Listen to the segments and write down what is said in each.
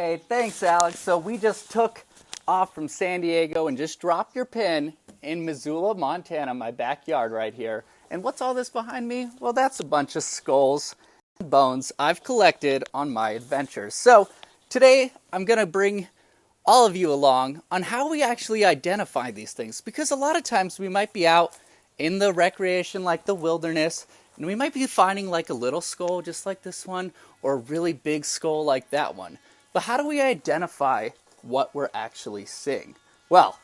Hey, thanks, Alex. So we just took off from San Diego and just dropped your pin in Missoula, Montana, my backyard right here. And what's all this behind me? Well, that's a bunch of skulls and bones I've collected on my adventures. So today I'm going to bring all of you along on how we actually identify these things. Because a lot of times we might be out in the recreation, like the wilderness, and we might be finding like a little skull just like this one, or a really big skull like that one. But how do we identify what we're actually seeing? Well,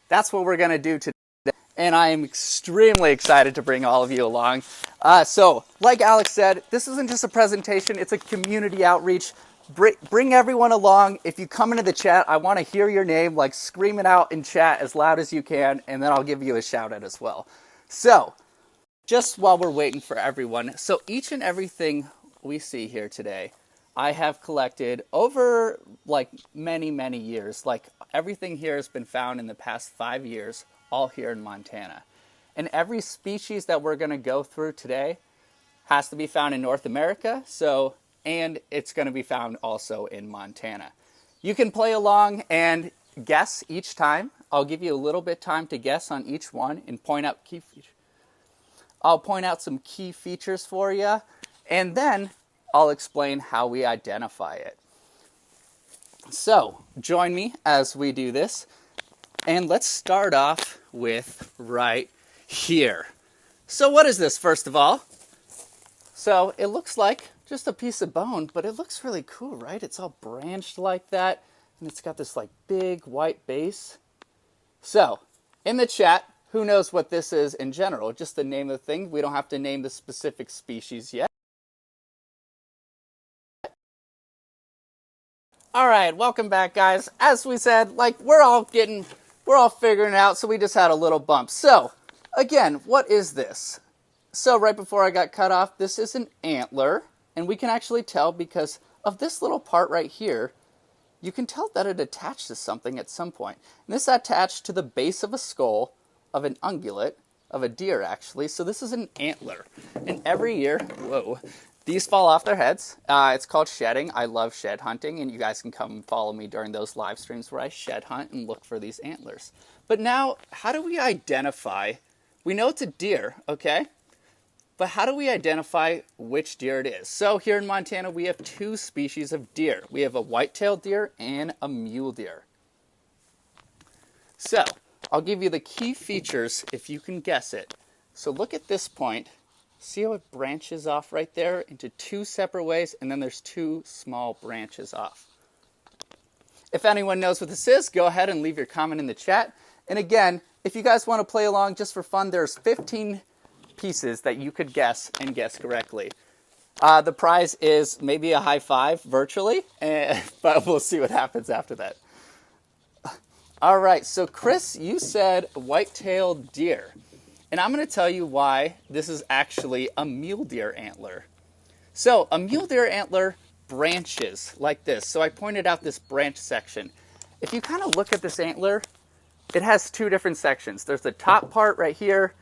that's what we're going to do today, and I am extremely excited to bring all of you along. So, like Alex said, this isn't just a presentation, it's a community outreach. Bring everyone along. If you come into the chat, I want to hear your name, like scream it out in chat as loud as you can, and then I'll give you a shout out as well. So, just while we're waiting for everyone, so each and everything we see here today, I have collected over like many, many years. Like everything here has been found in the past 5 years, all here in Montana. And every species that we're going to go through today has to be found in North America, and it's going to be found also in Montana. You can play along and guess each time. I'll give you a little bit time to guess on each one and point out key features. I'll point out some key features for you, and then I'll explain how we identify it. So, join me as we do this, and let's start off with right here. So what is this, first of all? So it looks like just a piece of bone, but it looks really cool, right? It's all branched like that, and it's got this like big white base. So, in the chat, who knows what this is in general? Just the name of the thing. We don't have to name the specific species yet. All right, welcome back, guys. As we said, like we're all figuring it out, so we just had a little bump. So, again, what is this? So right before I got cut off, this is an antler, and we can actually tell because of this little part right here. You can tell that it attached to something at some point. And this attached to the base of a skull of an ungulate, of a deer actually. So this is an antler. And every year, these fall off their heads. It's called shedding. I love shed hunting, and you guys can come and follow me during those live streams where I shed hunt and look for these antlers. But now, how do we identify? We know it's a deer, okay? But how do we identify which deer it is? So here in Montana, we have two species of deer. We have a white-tailed deer and a mule deer. So, I'll give you the key features if you can guess it. So look at this point. See how it branches off right there into two separate ways, and then there's two small branches off. If anyone knows what this is, go ahead and leave your comment in the chat. And again, if you guys want to play along just for fun, there's 15 pieces that you could guess and guess correctly. The prize is maybe a high five virtually, but we'll see what happens after that. All right, so Chris, you said white-tailed deer. And I'm going to tell you why this is actually a mule deer antler. So a mule deer antler branches like this. So I pointed out this branch section. If you kind of look at this antler, it has two different sections. There's the top part right here.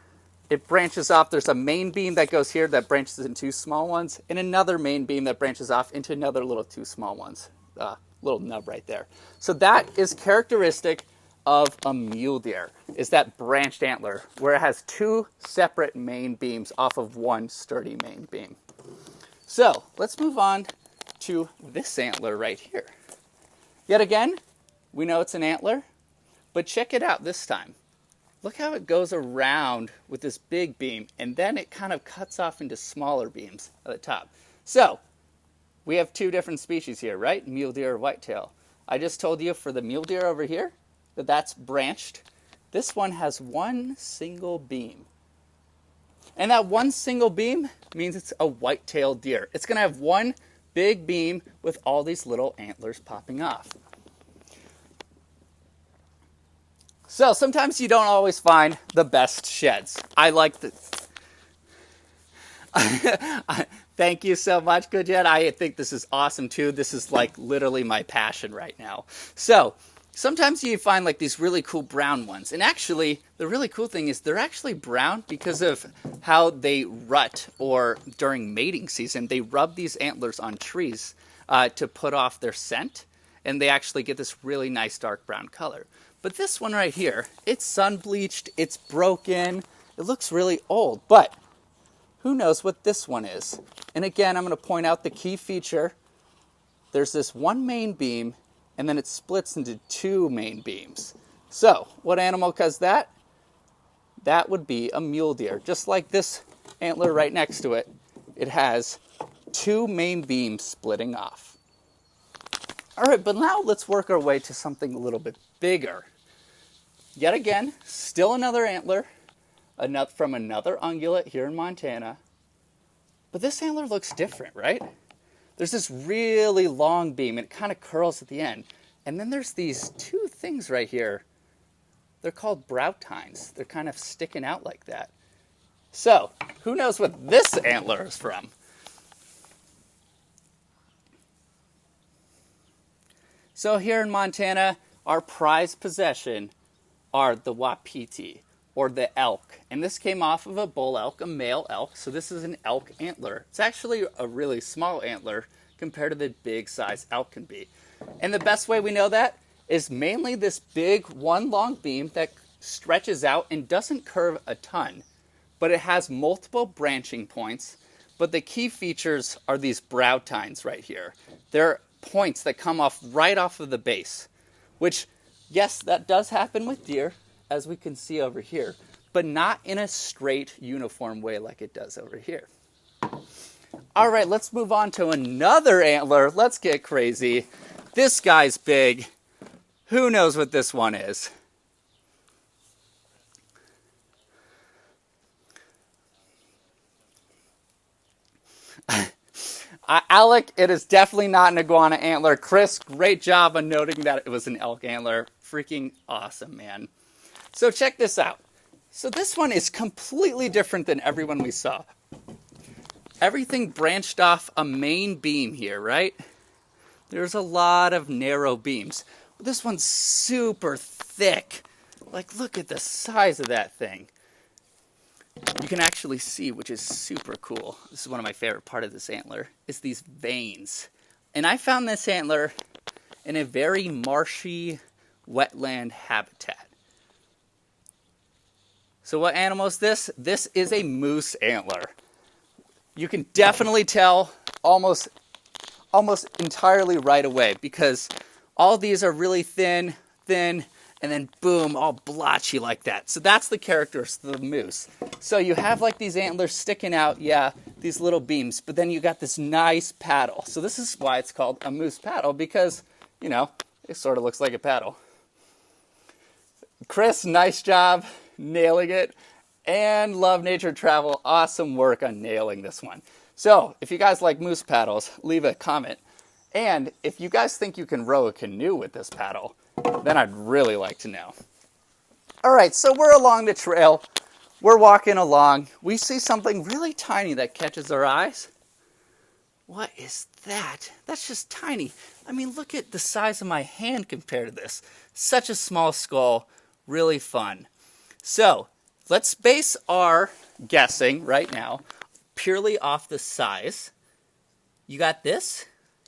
It branches off. There's a main beam that goes here that branches into two small ones, and another main beam that branches off into another little two small ones. Little nub right there. So that is characteristic of a mule deer, is that branched antler, where it has two separate main beams off of one sturdy main beam. So let's move on to this antler right here. Yet again, we know it's an antler, but check it out this time. Look how it goes around with this big beam, and then it kind of cuts off into smaller beams at the top. So we have two different species here, right? Mule deer or whitetail. I just told you for the mule deer over here, that's branched. This one has one single beam. And that one single beam means it's a white-tailed deer. It's going to have one big beam with all these little antlers popping off. So sometimes you don't always find the best sheds. I like the... Thank you so much, Goodjet. I think this is awesome too. This is like literally my passion right now. So sometimes you find like these really cool brown ones. And actually, the really cool thing is they're actually brown because of how they rut, or during mating season, they rub these antlers on trees to put off their scent. and they actually get this really nice dark brown color. But this one right here, it's sun bleached, it's broken, it looks really old, but who knows what this one is? And again, I'm going to point out the key feature. There's this one main beam, and then it splits into two main beams. So, what animal does that? That would be a mule deer. Just like this antler right next to it, it has two main beams splitting off. All right, but now let's work our way to something a little bit bigger. Yet again, still another antler, from another ungulate here in Montana. But this antler looks different, right? There's this really long beam, and it kind of curls at the end. And then there's these two things right here. They're called brow tines. They're kind of sticking out like that. So, who knows what this antler is from? So here in Montana, our prized possession are the wapiti, or the elk. And this came off of a bull elk, a male elk. So this is an elk antler. It's actually a really small antler compared to the big size elk can be. And the best way we know that is mainly this big one long beam that stretches out and doesn't curve a ton, but it has multiple branching points. But the key features are these brow tines right here. They're points that come off right off of the base, which, yes, that does happen with deer, as we can see over here, but not in a straight, uniform way like it does over here. All right, let's move on to another antler. Let's get crazy. This guy's big. Who knows what this one is? Alec, it is definitely not an iguana antler. Chris, great job on noting that it was an elk antler. Freaking awesome, man. So check this out. So this one is completely different than everyone we saw. Everything branched off a main beam here, right? There's a lot of narrow beams. This one's super thick. Like, look at the size of that thing. You can actually see, which is super cool. This is one of my favorite part of this antler, is these veins. And I found this antler in a very marshy wetland habitat. So what animal is this? This is a moose antler. You can definitely tell almost entirely right away because all these are really thin, and then boom, all blotchy like that. So that's the characteristics of the moose. So you have like these antlers sticking out, yeah, these little beams, but then you got this nice paddle. So this is why it's called a moose paddle because, you know, it sort of looks like a paddle. Chris, nice job nailing it. And Love Nature Travel, awesome work on nailing this one. So if you guys like moose paddles, leave a comment. And if you guys think you can row a canoe with this paddle, then I'd really like to know. All right, so we're along the trail. We're walking along. We see something really tiny that catches our eyes. What is that? That's just tiny. I mean, look at the size of my hand compared to this. Such a small skull, really fun. So let's base our guessing right now purely off the size. You got this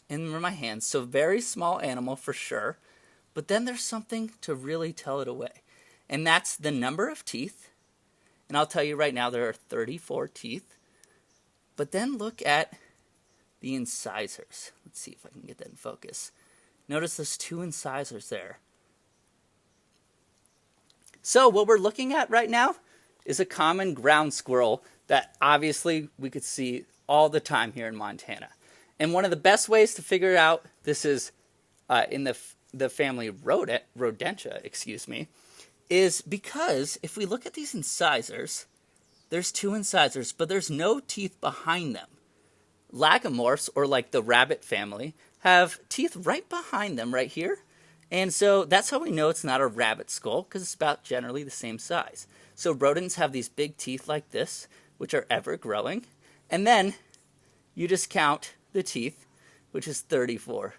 in my hand, so very small animal for sure. But then there's something to really tell it away, and that's the number of teeth. And I'll tell you right now, there are 34 teeth. But then look at the incisors. Let's see if I can get that in focus. Notice those two incisors there. So what we're looking at right now is a common ground squirrel that obviously we could see all the time here in Montana. And one of the best ways to figure out this is in the family Rodentia, is because if we look at these incisors, there's two incisors, but there's no teeth behind them. Lagomorphs, or like the rabbit family, have teeth right behind them right here. And so that's how we know it's not a rabbit skull, because it's about generally the same size. So rodents have these big teeth like this, which are ever growing. And then you just count the teeth, which is 34.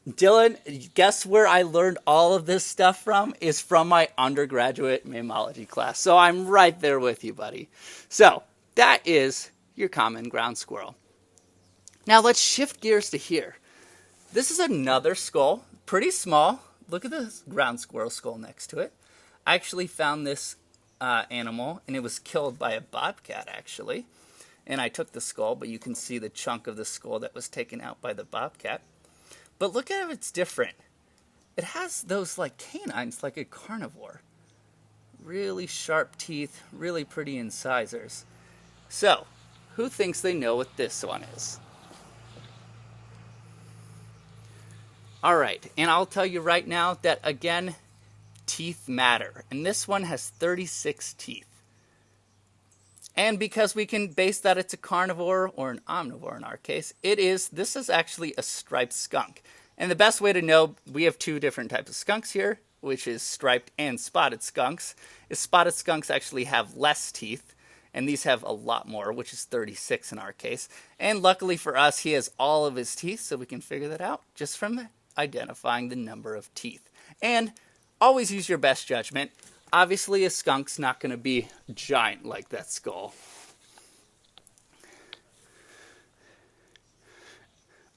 Dylan, guess where I learned all of this stuff from? Is from my undergraduate mammalogy class. So I'm right there with you, buddy. So that is your common ground squirrel. Now let's shift gears to here. This is another skull, pretty small. Look at the ground squirrel skull next to it. I actually found this animal, and it was killed by a bobcat, actually. And I took the skull, but you can see the chunk of the skull that was taken out by the bobcat. But look at how it's different. It has those like canines like a carnivore. Really sharp teeth, really pretty incisors. So, who thinks they know what this one is? Alright, and I'll tell you right now that, again, teeth matter. And this one has 36 teeth. And because we can base that it's a carnivore or an omnivore in our case, this is actually a striped skunk. And the best way to know, we have two different types of skunks here, which is striped and spotted skunks. Spotted skunks actually have less teeth, and these have a lot more, which is 36 in our case. And luckily for us, he has all of his teeth, so we can figure that out just from identifying the number of teeth. And always use your best judgment. Obviously, a skunk's not going to be giant like that skull.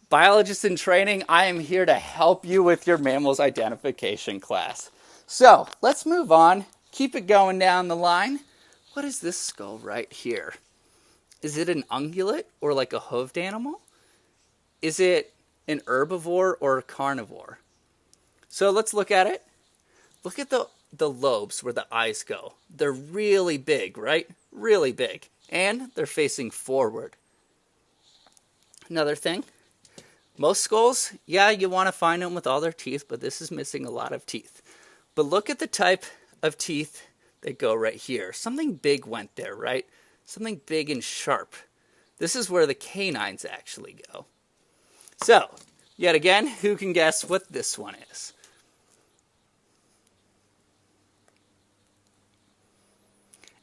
Biologist in training, I am here to help you with your mammals identification class. So, let's move on. Keep it going down the line. What is this skull right here? Is it an ungulate or like a hoofed animal? Is it an herbivore or a carnivore? So let's look at it. Look at the lobes where the eyes go. They're really big, right? Really big. And they're facing forward. Another thing. Most skulls, yeah, you want to find them with all their teeth, but this is missing a lot of teeth. But look at the type of teeth that go right here. Something big went there, right? Something big and sharp. This is where the canines actually go. So, yet again, who can guess what this one is?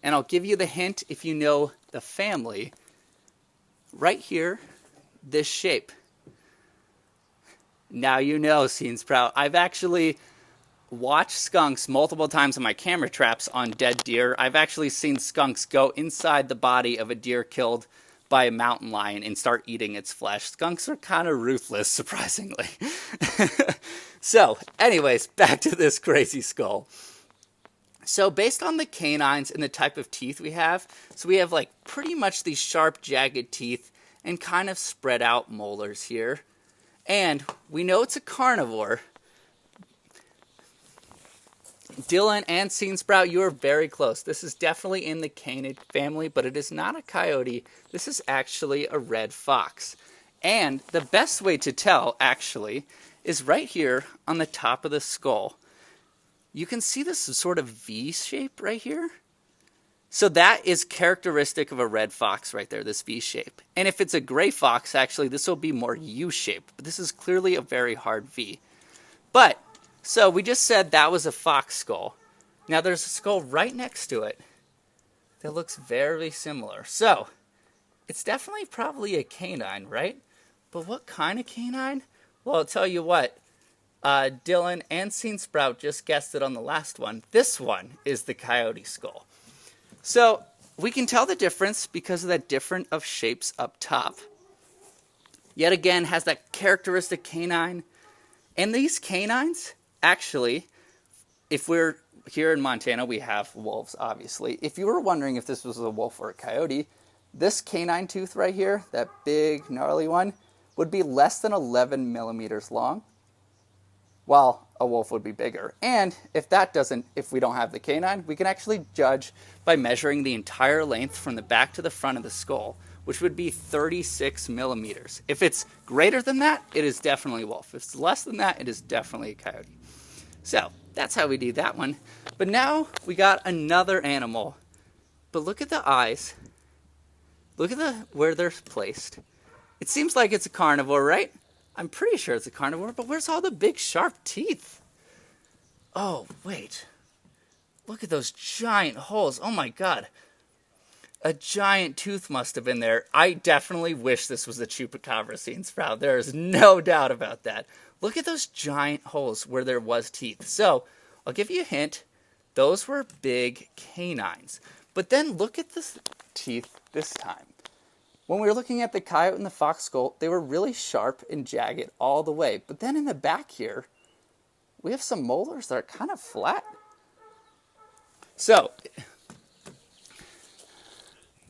And I'll give you the hint if you know the family. Right here, this shape. Now you know, Scenes Proud. I've actually watched skunks multiple times on my camera traps on dead deer. I've actually seen skunks go inside the body of a deer killed by a mountain lion and start eating its flesh. Skunks are kind of ruthless, surprisingly. So, anyways, back to this crazy skull. So, based on the canines and the type of teeth we have, so we have like pretty much these sharp, jagged teeth and kind of spread out molars here. And we know it's a carnivore. Dylan and Scene Sprout, you are very close. This is definitely in the canid family, but it is not a coyote. This is actually a red fox. And the best way to tell, actually, is right here on the top of the skull. You can see this sort of V shape right here. So that is characteristic of a red fox right there, this V shape. And if it's a gray fox, actually, this will be more U shape. But this is clearly a very hard V. But, so we just said that was a fox skull. Now there's a skull right next to it that looks very similar. So, it's definitely probably a canine, right? But what kind of canine? Well, I'll tell you what. Dylan and Scene Sprout just guessed it on the last one. This one is the Coyote Skull. So, we can tell the difference because of that different of shapes up top. Yet again, has that characteristic canine. And these canines, actually, if we're here in Montana, we have wolves, obviously. If you were wondering if this was a wolf or a coyote, this canine tooth right here, that big, gnarly one, would be less than 11 millimeters long, while a wolf would be bigger. And if we don't have the canine, we can actually judge by measuring the entire length from the back to the front of the skull, which would be 36 millimeters. If it's greater than that, it is definitely a wolf. If it's less than that, it is definitely a coyote. So, that's how we do that one. But now, we got another animal. But look at the eyes. Look at where they're placed. It seems like it's a carnivore, right? I'm pretty sure it's a carnivore, but where's all the big sharp teeth? Oh, wait. Look at those giant holes. Oh my god. A giant tooth must have been there. I definitely wish this was a chupacabra, Scene Sprout. There is no doubt about that. Look at those giant holes where there was teeth. So, I'll give you a hint. Those were big canines. But then look at the teeth this time. when we were looking at the coyote and the fox skull, they were really sharp and jagged all the way. But then in the back here, we have some molars that are kind of flat. So,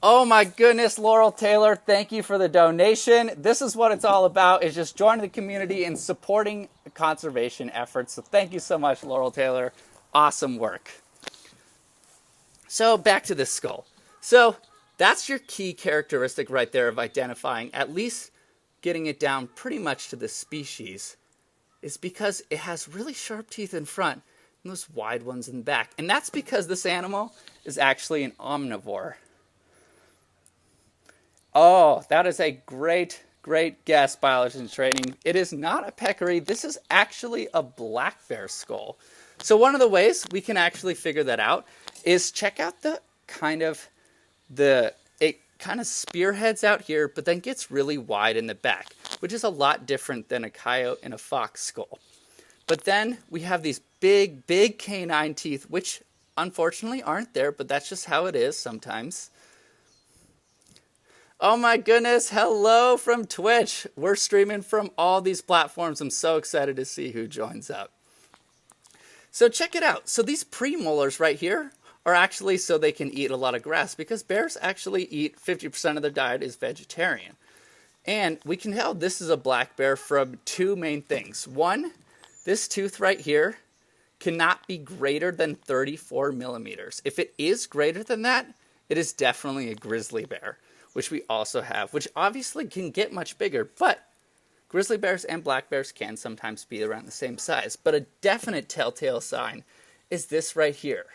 oh my goodness, Laurel Taylor, thank you for the donation. This is what it's all about, is just joining the community and supporting conservation efforts. So thank you so much, Laurel Taylor. Awesome work. So back to this skull. So that's your key characteristic right there of identifying, at least getting it down pretty much to the species, is because it has really sharp teeth in front and those wide ones in the back. And that's because this animal is actually an omnivore. Oh, that is a great guess, biology and training. It is not a peccary. This is actually a black bear skull. So one of the ways we can actually figure that out is check out it kind of spearheads out here, but then gets really wide in the back, which is a lot different than a coyote and a fox skull. But then we have these big canine teeth, which unfortunately aren't there, but that's just how it is sometimes. Oh my goodness, hello from Twitch. We're streaming from all these platforms. I'm so excited to see who joins up. So check it out. So these premolars right here are actually so they can eat a lot of grass, because bears actually eat 50% of their diet is vegetarian. And we can tell this is a black bear from two main things. One, this tooth right here cannot be greater than 34 millimeters. If it is greater than that, it is definitely a grizzly bear, which we also have, which obviously can get much bigger, but grizzly bears and black bears can sometimes be around the same size. But a definite telltale sign is this right here.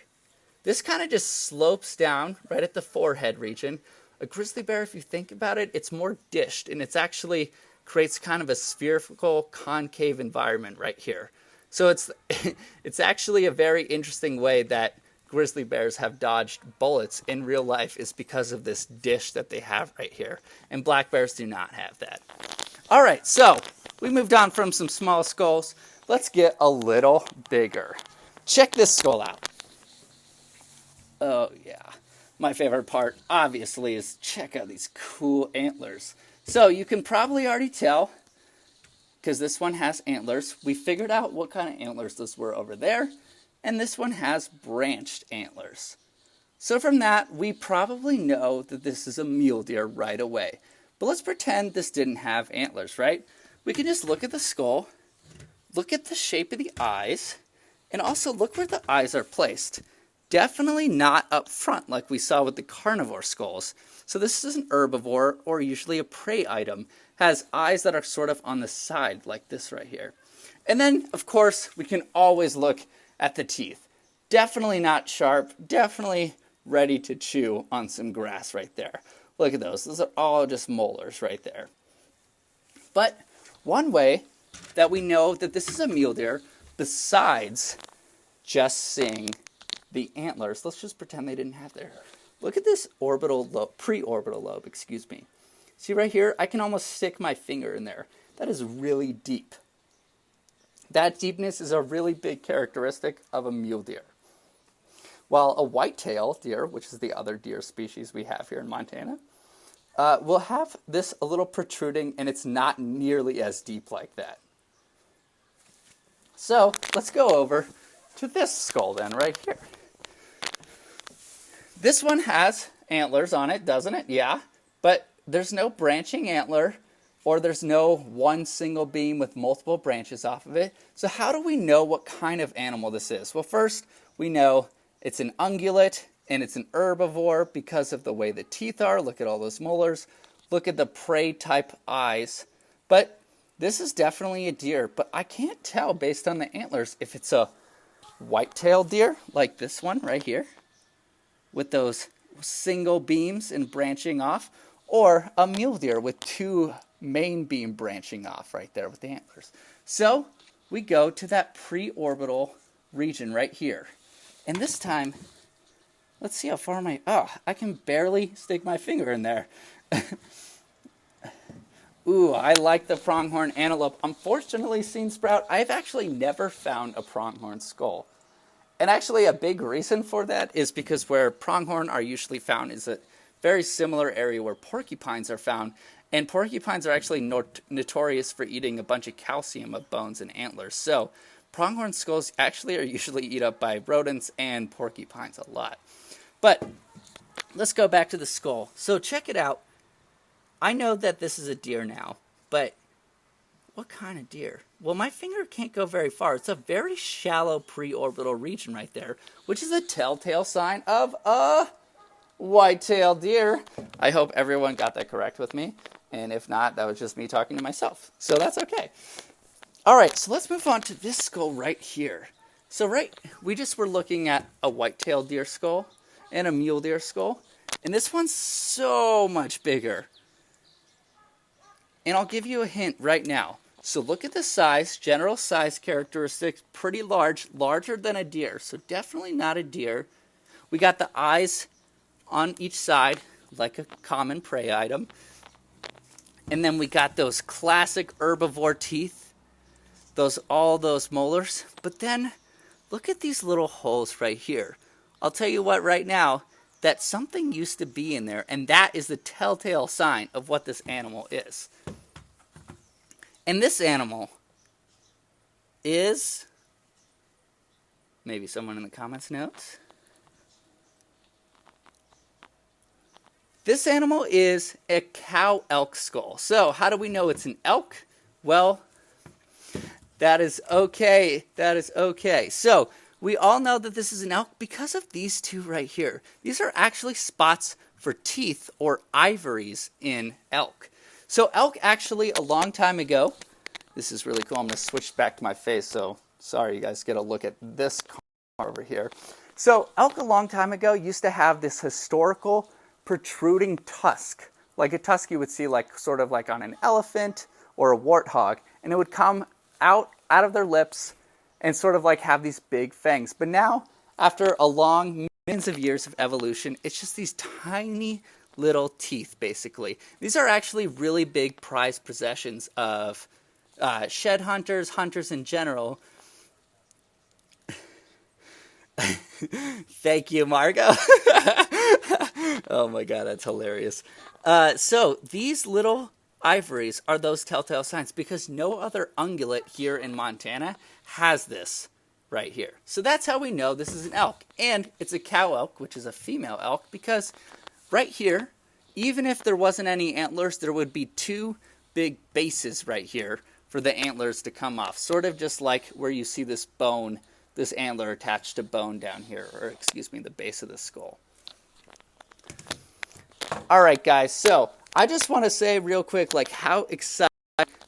This kind of just slopes down right at the forehead region. A grizzly bear, if you think about it, it's more dished, and it's actually creates kind of a spherical concave environment right here. So it's actually a very interesting way that grizzly bears have dodged bullets in real life, is because of this dish that they have right here. And black bears do not have that. All right, so we moved on from some small skulls. Let's get a little bigger. Check this skull out. Oh yeah, my favorite part obviously is check out these cool antlers. So you can probably already tell, because this one has antlers. We figured out what kind of antlers those were over there, and this one has branched antlers. So from that, we probably know that this is a mule deer right away. But let's pretend this didn't have antlers, right? We can just look at the skull, look at the shape of the eyes, and also look where the eyes are placed. Definitely not up front like we saw with the carnivore skulls. So this is an herbivore, or usually a prey item. Has eyes that are sort of on the side like this right here. And then, of course, we can always look at the teeth. Definitely not sharp, definitely ready to chew on some grass right there. Look at those. Those are all just molars right there. But one way that we know that this is a mule deer, besides just seeing the antlers, let's just pretend they didn't have there. Look at this preorbital lobe, excuse me. See right here, I can almost stick my finger in there. That is really deep. That deepness is a really big characteristic of a mule deer. While a whitetail deer, which is the other deer species we have here in Montana, will have this a little protruding, and it's not nearly as deep like that. So let's go over to this skull then, right here. This one has antlers on it, doesn't it? Yeah, but there's no branching antler, or there's no one single beam with multiple branches off of it. So how do we know what kind of animal this is? Well, first, we know it's an ungulate, and it's an herbivore because of the way the teeth are. Look at all those molars. Look at the prey-type eyes. But this is definitely a deer, but I can't tell based on the antlers if it's a white-tailed deer, like this one right here, with those single beams and branching off, or a mule deer with two main beam branching off right there with the antlers. So we go to that preorbital region right here. And this time, let's see how far I can barely stick my finger in there. Ooh, I like the pronghorn antelope. Unfortunately, Scene Sprout, I've actually never found a pronghorn skull. And actually a big reason for that is because where pronghorn are usually found is at very similar area where porcupines are found. And porcupines are actually notorious for eating a bunch of calcium of bones and antlers. So pronghorn skulls actually are usually eaten up by rodents and porcupines a lot. But let's go back to the skull. So check it out. I know that this is a deer now, but what kind of deer? Well, my finger can't go very far. It's a very shallow preorbital region right there, which is a telltale sign of a whitetail deer. I hope everyone got that correct with me. And if not, that was just me talking to myself. So that's okay. All right, so let's move on to this skull right here. So we just were looking at a whitetail deer skull and a mule deer skull. And this one's so much bigger. And I'll give you a hint right now. So look at the size, general size characteristics, pretty large, larger than a deer. So definitely not a deer. We got the eyes on each side, like a common prey item. And then we got those classic herbivore teeth, all those molars. But then look at these little holes right here. I'll tell you what right now, that something used to be in there, and that is the telltale sign of what this animal is. And this animal is, maybe someone in the comments knows. This animal is a cow elk skull. So how do we know it's an elk? Well, that is okay. That is okay. So we all know that this is an elk because of these two right here. These are actually spots for teeth or ivories in elk. So elk actually a long time ago, this is really cool. I'm going to switch back to my face. So sorry, you guys get a look at this car over here. So elk a long time ago used to have this historical protruding tusk, like a tusk you would see like sort of like on an elephant or a warthog, and it would come out of their lips and sort of like have these big fangs. But now, after a long millions of years of evolution, it's just these tiny little teeth, basically. These are actually really big prized possessions of shed hunters, hunters in general. Thank you, Margo. Oh my God, that's hilarious. So these little ivories are those telltale signs because no other ungulate here in Montana has this right here. So that's how we know this is an elk. And it's a cow elk, which is a female elk, because right here, even if there wasn't any antlers, there would be two big bases right here for the antlers to come off. Sort of just like where you see this bone, this antler attached to bone down here, or excuse me, the base of the skull. All right, guys, so I just want to say real quick, like how excited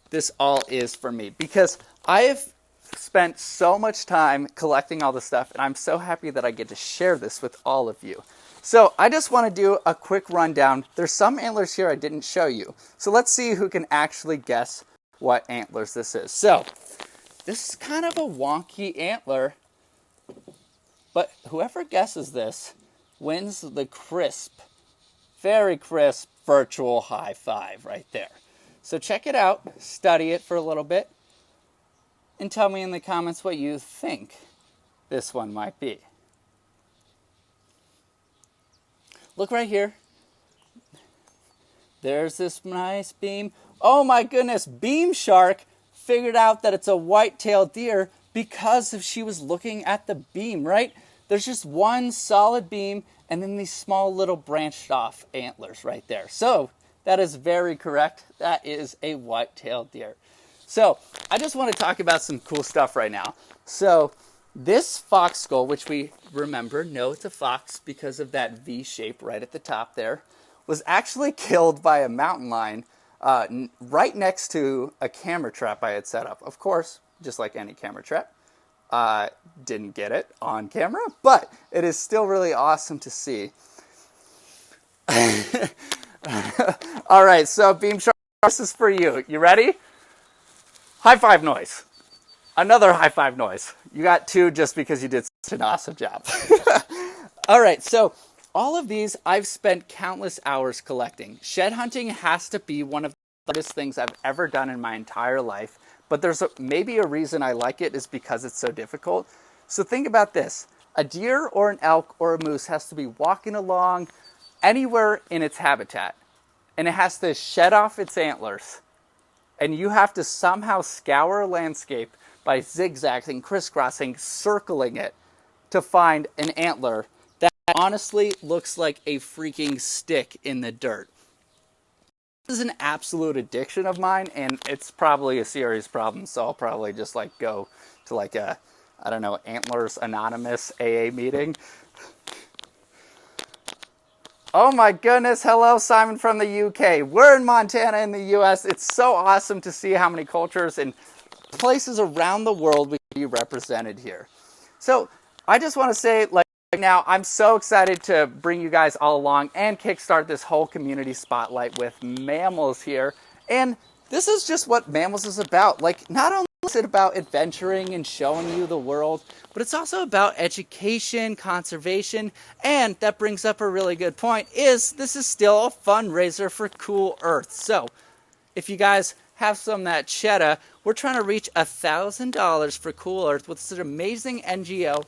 this all is for me, because I have spent so much time collecting all this stuff, and I'm so happy that I get to share this with all of you. So I just want to do a quick rundown. There's some antlers here I didn't show you. So let's see who can actually guess what antlers this is. So this is kind of a wonky antler, but whoever guesses this wins the crisp, very crisp virtual high five right there. So check it out, study it for a little bit, and tell me in the comments what you think this one might be. Look right here. There's this nice beam. Oh my goodness, Beam Shark figured out that it's a white-tailed deer because she was looking at the beam, right? There's just one solid beam and then these small little branched off antlers right there. So that is very correct. That is a white-tailed deer. So I just want to talk about some cool stuff right now. So this fox skull, which we know it's a fox because of that V shape right at the top there, was actually killed by a mountain lion right next to a camera trap I had set up. Of course, just like any camera trap. Didn't get it on camera, but it is still really awesome to see. All right, so Beam Shark, this is for you. You ready? High five noise. Another high five noise. You got two just because you did such an awesome job. All right, so all of these I've spent countless hours collecting. Shed hunting has to be one of the hardest things I've ever done in my entire life. But there's maybe a reason I like it is because it's so difficult. So think about this. A deer or an elk or a moose has to be walking along anywhere in its habitat, and it has to shed off its antlers, and you have to somehow scour a landscape by zigzagging, crisscrossing, circling it to find an antler that honestly looks like a freaking stick in the dirt. This is an absolute addiction of mine, and it's probably a serious problem, so I'll probably just like go to like a, I don't know, Antlers Anonymous AA meeting. Oh my goodness, hello Simon from the UK. We're in Montana in the US. It's so awesome to see how many cultures and places around the world we can be represented here. So I just want to say, like, now, I'm so excited to bring you guys all along and kickstart this whole community spotlight with Mammalz here. And this is just what Mammalz is about. Like, not only is it about adventuring and showing you the world, but it's also about education, conservation, and that brings up a really good point, is this is still a fundraiser for Cool Earth. So, if you guys have some of that cheddar, we're trying to reach $1,000 for Cool Earth, which is an amazing NGO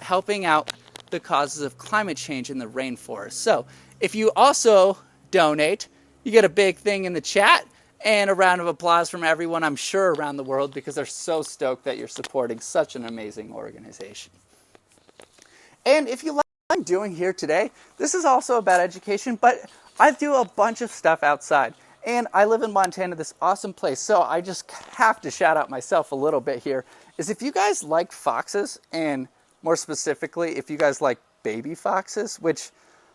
helping out the causes of climate change in the rainforest. So if you also donate, you get a big thing in the chat and a round of applause from everyone, I'm sure, around the world, because they're so stoked that you're supporting such an amazing organization. And if you like what I'm doing here today, this is also about education, but I do a bunch of stuff outside. And I live in Montana, this awesome place, so I just have to shout out myself a little bit here, is if you guys like foxes, and more specifically, if you guys like baby foxes, which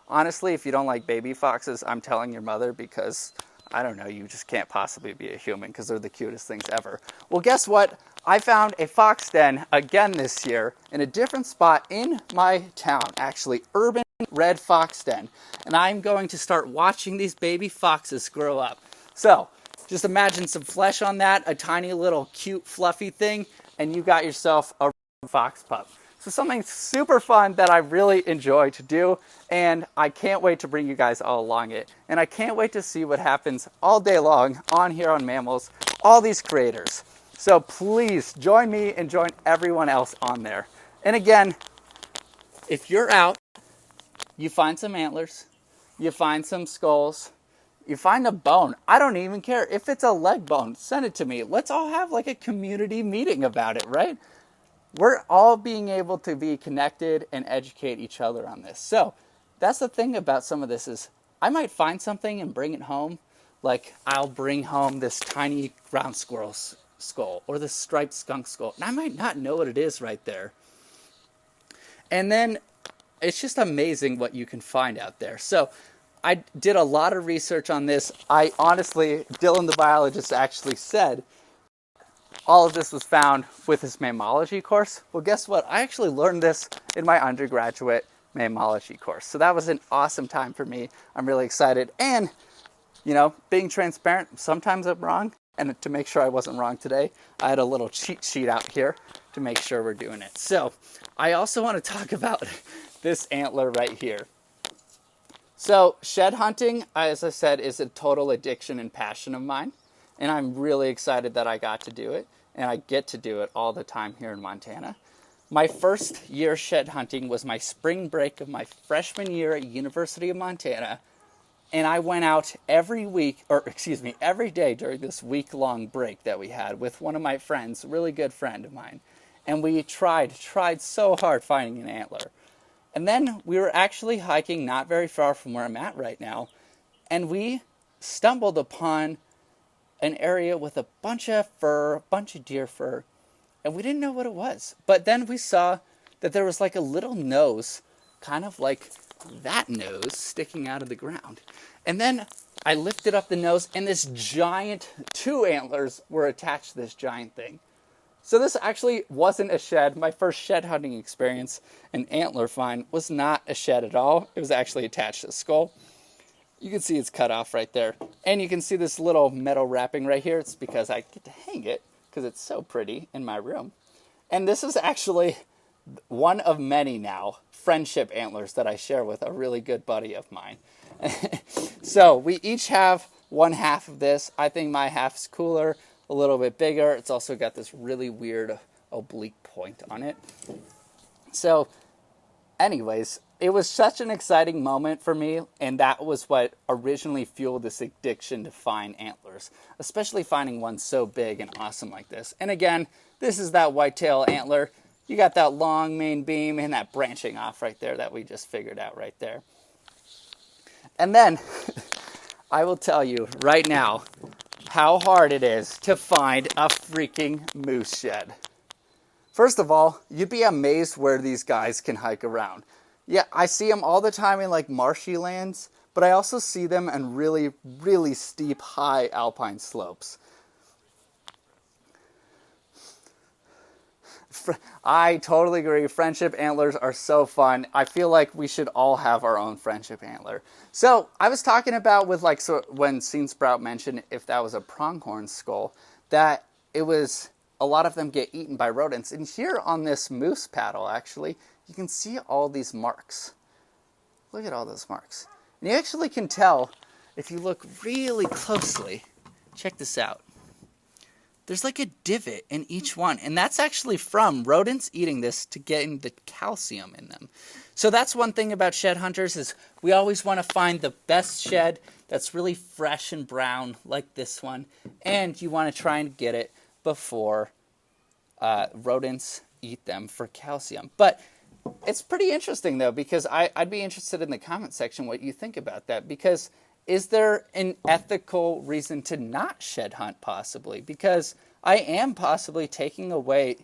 honestly, if you don't like baby foxes, I'm telling your mother, because I don't know, you just can't possibly be a human because they're the cutest things ever. Well, guess what? I found a fox den again this year in a different spot in my town, actually, urban red fox den. And I'm going to start watching these baby foxes grow up. So just imagine some flesh on that, a tiny little cute fluffy thing, and you got yourself a fox pup. So something super fun that I really enjoy to do, and I can't wait to bring you guys all along it. And I can't wait to see what happens all day long on here on Mammalz, all these creators. So please join me and join everyone else on there. And again, if you're out, you find some antlers, you find some skulls, you find a bone. I don't even care. If it's a leg bone, send it to me. Let's all have like a community meeting about it, right? We're all being able to be connected and educate each other on this. So that's the thing about some of this is I might find something and bring it home. Like I'll bring home this tiny ground squirrel skull or this striped skunk skull. And I might not know what it is right there. And then it's just amazing what you can find out there. So I did a lot of research on this. I honestly, Dylan the biologist actually said all of this was found with his mammalogy course. Well, guess what? I actually learned this in my undergraduate mammalogy course. So that was an awesome time for me. I'm really excited. And, you know, being transparent, sometimes I'm wrong. And to make sure I wasn't wrong today, I had a little cheat sheet out here to make sure we're doing it. So I also want to talk about this antler right here. So shed hunting, as I said, is a total addiction and passion of mine. And I'm really excited that I got to do it. And I get to do it all the time here in Montana. My first year shed hunting was my spring break of my freshman year at University of Montana. And I went out every day during this week-long break that we had with one of my friends, a really good friend of mine. And we tried so hard finding an antler. And then we were actually hiking not very far from where I'm at right now. And we stumbled upon an area with a bunch of fur, a bunch of deer fur, and we didn't know what it was. But then we saw that there was like a little nose, kind of like that nose sticking out of the ground. And then I lifted up the nose, and this giant, 2 antlers were attached to this giant thing. So this actually wasn't a shed. My first shed hunting experience, an antler find, was not a shed at all. It was actually attached to a skull. You can see it's cut off right there. And you can see this little metal wrapping right here. It's because I get to hang it because it's so pretty in my room. And this is actually one of many now friendship antlers that I share with a really good buddy of mine. So we each have one half of this. I think my half's cooler, a little bit bigger. It's also got this really weird oblique point on it. So anyways, it was such an exciting moment for me, and that was what originally fueled this addiction to find antlers, especially finding one so big and awesome like this. And again, this is that whitetail antler. You got that long main beam and that branching off right there that we just figured out right there. And then I will tell you right now how hard it is to find a freaking moose shed. First of all, you'd be amazed where these guys can hike around. Yeah, I see them all the time in like marshy lands, but I also see them in really, really steep, high alpine slopes. I totally agree. Friendship antlers are so fun. I feel like we should all have our own friendship antler. So I was talking about with like, so when Scene Sprout mentioned if that was a pronghorn skull, that it was, a lot of them get eaten by rodents. And here on this moose paddle, actually, you can see all these marks. Look at all those marks. And you actually can tell if you look really closely. Check this out. There's like a divot in each one, and that's actually from rodents eating this to getting the calcium in them. So that's one thing about shed hunters is we always want to find the best shed that's really fresh and brown like this one, and you want to try and get it before rodents eat them for calcium. But it's pretty interesting though, because I'd be interested in the comment section what you think about that, because is there an ethical reason to not shed hunt possibly? Because I am possibly taking away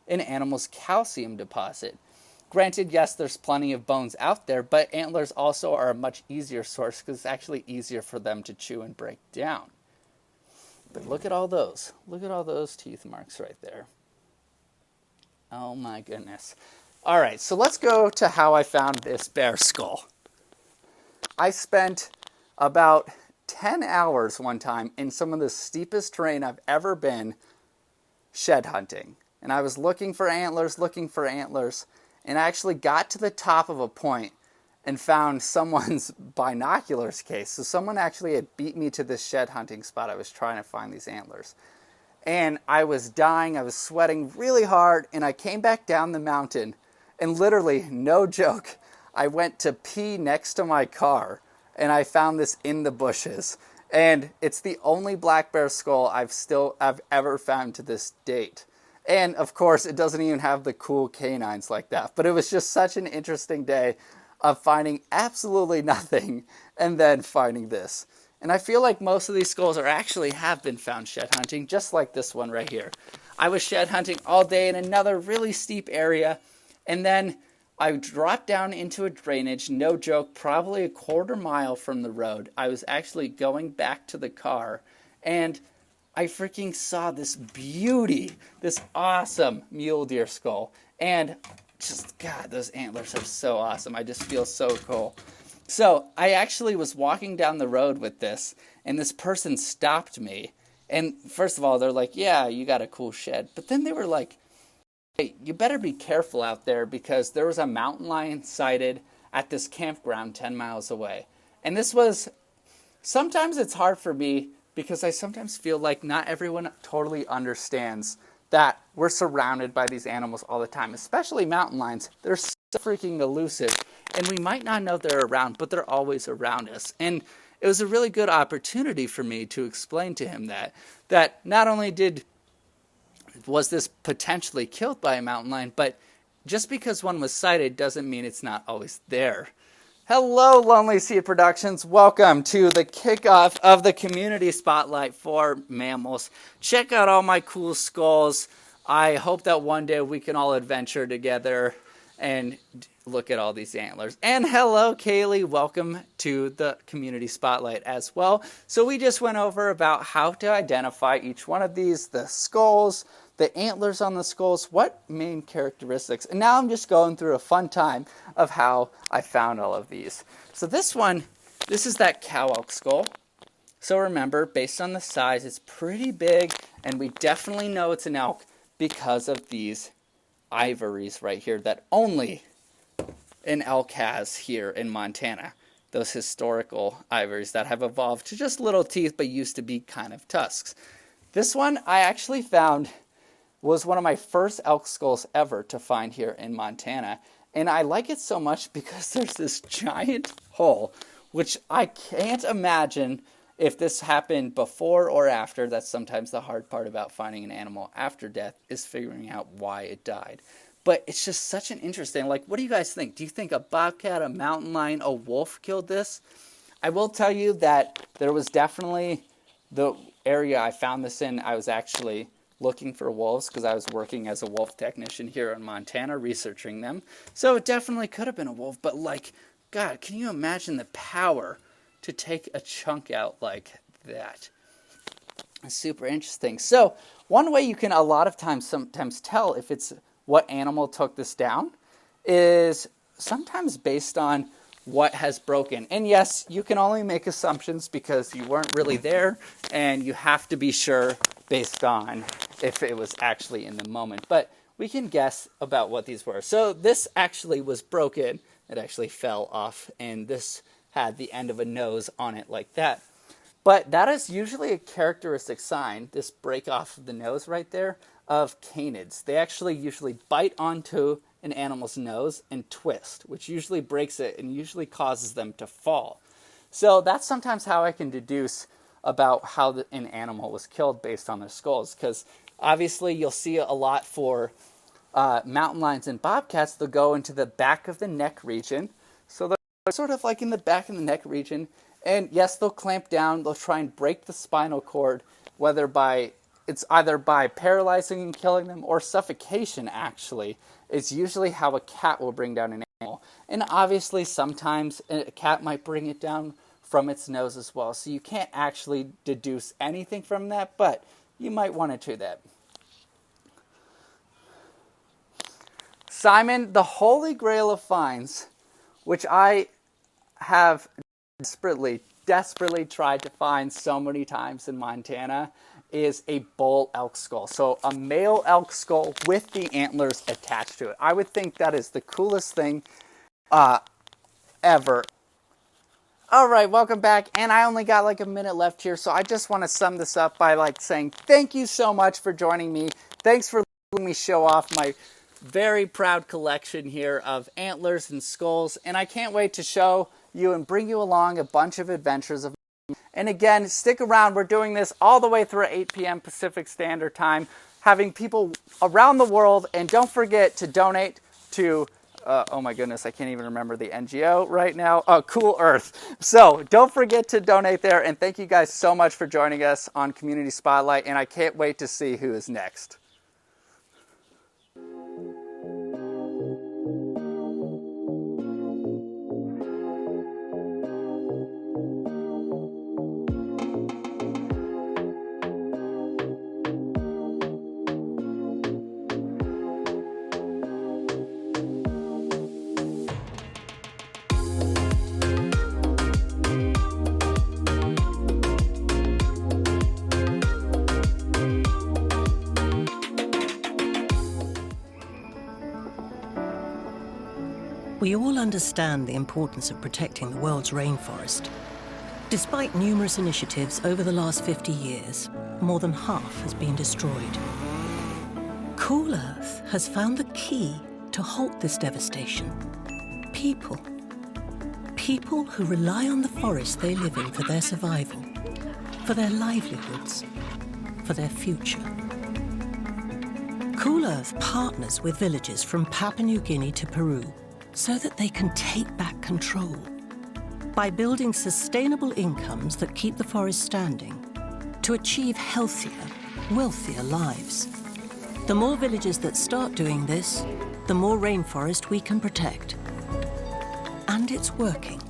an animal's calcium deposit. Granted, yes, there's plenty of bones out there, but antlers also are a much easier source because it's actually easier for them to chew and break down. But look at all those. Look at all those teeth marks right there. Oh my goodness. All right, so let's go to how I found this bear skull. I spent about 10 hours one time in some of the steepest terrain I've ever been shed hunting. And I was looking for antlers, and I actually got to the top of a point and found someone's binoculars case. So someone actually had beat me to this shed hunting spot. I was trying to find these antlers. And I was dying, I was sweating really hard, and I came back down the mountain, and literally, no joke, I went to pee next to my car, and I found this in the bushes. And it's the only black bear skull I've ever found to this date. And of course, it doesn't even have the cool canines like that. But it was just such an interesting day of finding absolutely nothing and then finding this. And I feel like most of these skulls have been found shed hunting, just like this one right here. I was shed hunting all day in another really steep area, and then I dropped down into a drainage, no joke, probably a quarter mile from the road. I was actually going back to the car, and I freaking saw this beauty, this awesome mule deer skull. And just, God, those antlers are so awesome. I just feel so cool. So I actually was walking down the road with this, and this person stopped me. And first of all, they're like, yeah, you got a cool shed. But then they were like, hey, you better be careful out there because there was a mountain lion sighted at this campground 10 miles away. And this was, sometimes it's hard for me because I sometimes feel like not everyone totally understands that we're surrounded by these animals all the time, especially mountain lions. They're so freaking elusive, and we might not know they're around, but they're always around us. And it was a really good opportunity for me to explain to him that not only was this potentially killed by a mountain lion, but just because one was sighted doesn't mean it's not always there. Hello, Lonely Seed Productions. Welcome to the kickoff of the Community Spotlight for Mammalz. Check out all my cool skulls. I hope that one day we can all adventure together and look at all these antlers. And hello, Kaylee. Welcome to the Community Spotlight as well. So we just went over about how to identify each one of these, the skulls, the antlers on the skulls, what main characteristics. And now I'm just going through a fun time of how I found all of these. So this is that cow elk skull. So remember, based on the size, it's pretty big, and we definitely know it's an elk because of these ivories right here that only an elk has here in Montana. Those historical ivories that have evolved to just little teeth but used to be kind of tusks. This one I actually found was one of my first elk skulls ever to find here in Montana. And I like it so much because there's this giant hole, which I can't imagine if this happened before or after. That's sometimes the hard part about finding an animal after death, is figuring out why it died. But it's just such an interesting, like, what do you guys think? Do you think a bobcat, a mountain lion, a wolf killed this? I will tell you that there was definitely the area I found this in. I was actually looking for wolves because I was working as a wolf technician here in Montana, researching them. So it definitely could have been a wolf, but like, God, can you imagine the power to take a chunk out like that? It's super interesting. So one way you can a lot of times sometimes tell if it's what animal took this down is sometimes based on what has broken. And yes, you can only make assumptions because you weren't really there, and you have to be sure based on if it was actually in the moment. But we can guess about what these were. So this actually was broken. It actually fell off, and this had the end of a nose on it like that. But that is usually a characteristic sign, this break off of the nose right there, of canids. They actually usually bite onto an animal's nose and twist, which usually breaks it and usually causes them to fall. So that's sometimes how I can deduce about how an animal was killed based on their skulls, because obviously you'll see a lot for mountain lions and bobcats. They'll go into the back of the neck region. So they're sort of like in the back of the neck region. And yes, they'll clamp down. They'll try and break the spinal cord, it's either by paralyzing and killing them or suffocation, actually. It's usually how a cat will bring down an animal. And obviously sometimes a cat might bring it down from its nose as well. So you can't actually deduce anything from that, but you might want to do that. Simon, the holy grail of finds, which I have desperately tried to find so many times in Montana, is a bull elk skull. So a male elk skull with the antlers attached to it. I would think that is the coolest thing ever. All right, welcome back. And I only got like a minute left here, so I just want to sum this up by saying thank you so much for joining me. Thanks for letting me show off my very proud collection here of antlers and skulls. And I can't wait to show you and bring you along a bunch of adventures of. And again, stick around. We're doing this all the way through 8 p.m. Pacific Standard Time, having people around the world. And don't forget to donate to, oh my goodness, I can't even remember the NGO right now. Cool Earth. So don't forget to donate there. And thank you guys so much for joining us on Community Spotlight. And I can't wait to see who is next. We all understand the importance of protecting the world's rainforest. Despite numerous initiatives over the last 50 years, more than half has been destroyed. Cool Earth has found the key to halt this devastation. People. People who rely on the forest they live in for their survival, for their livelihoods, for their future. Cool Earth partners with villages from Papua New Guinea to Peru so that they can take back control by building sustainable incomes that keep the forest standing to achieve healthier, wealthier lives. The more villages that start doing this, the more rainforest we can protect. And it's working.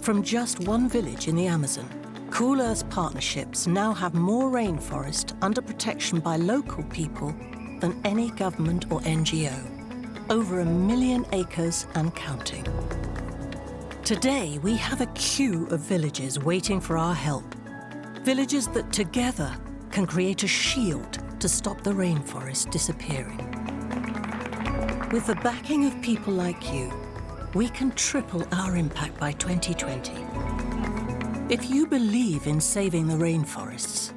From just one village in the Amazon, Cool Earth partnerships now have more rainforest under protection by local people than any government or NGO. Over 1 million acres and counting. Today, we have a queue of villages waiting for our help. Villages that together can create a shield to stop the rainforest disappearing. With the backing of people like you, we can triple our impact by 2020. If you believe in saving the rainforests,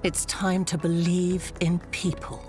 it's time to believe in people.